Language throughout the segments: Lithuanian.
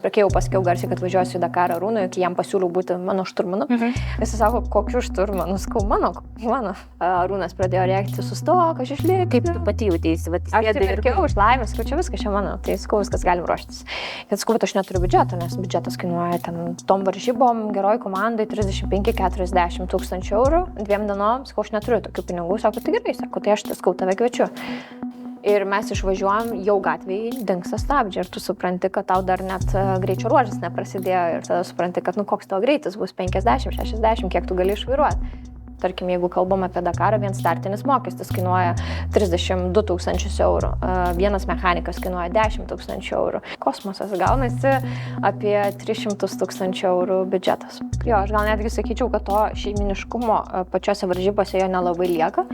Kai jau pasakiau garsiai, kad važiuosiu į Dakarą Arūnui, kai jam pasiūliau būti mano šturmanu, jis sako, kokiu šturmanu, skau, mano. Arūnas pradėjo rėkti, sustok, aš išliksiu. Kaip tu pati jautėsi, aš tai verkiau už laimę, skau, čia viskas čia mano, tai skau, viskas galim ruoštis. Bet skau, aš neturiu biudžeto, nes biudžetas kainuoja ten tom varžybom, geroj komandai 35-40 tūkstančių eurų, 2 dienom, skau, aš neturiu tokių pinigų, sako, tai gerai, sako, tai aš skau, tave kviečiu. Ir mes išvažiuojam, jau gatvėje dingsta stabdžiai ir tu supranti, kad tau dar net greičio ruožas neprasidėjo ir tada supranti, kad koks tavo greitis bus 50, 60, kiek tu gali išvairuoti. Tarkim, jeigu kalbam apie Dakarą, vien startinis mokestis kainuoja 32 tūkstančius eurų, vienas mechanikas kainuoja 10 tūkstančių eurų. Kosmosas gaunasi apie 300 tūkstančių eurų biudžetas. Jo, aš gal netgi sakyčiau, kad to šeiminiškumo pačiose varžybose jo nelabai lieka.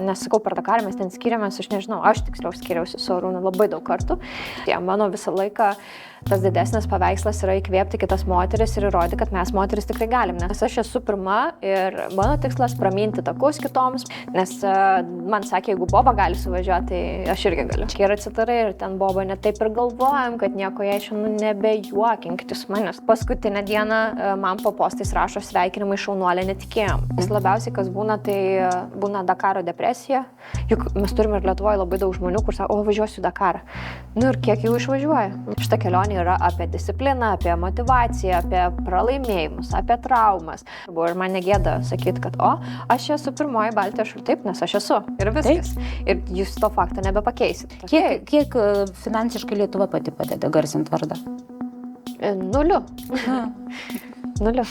Nes sakau, per Dakarą mes ten skiriamės, aš nežinau, aš tiksliau skiriausi su Arūnu labai daug kartų. Tai mano visą laiką tas didesnis paveikslas yra įkvėpti kitas moteris ir įrodyti, kad mes moteris tikrai galim. Nes aš esu pirma ir mano tikslas praminti takus kitoms, nes man sakė, jeigu Boba gali suvažiuoti, tai aš irgi galiu. Ir atsitarai ir ten Boba netaip ir galvojam, kad nieko jai šiandien nebejuokinkit jūs manęs. Paskutinę dieną man po postais rašo sveikinimai šaunuolė, netikėjom. Nes labiausiai kas būna, tai būna Dakaro depresija. Juk mes turime ir Lietuvoje labai daug žmonių, kur sako, o važiuosiu Dakarą. Nu ir kiek jau išvažiuoja. Šita kelionė yra apie discipliną, apie motyvaciją, apie pralaimėjimus, apie traumas. Ir man negėda sakyti, kad aš esu pirmoji Baltijos šalyje, taip, nes aš esu. Ir viskas. Taip. Ir jūs to fakto nebepakeisit. Kiek finansiškai Lietuva pati padeda garsint vardą? 0. 0.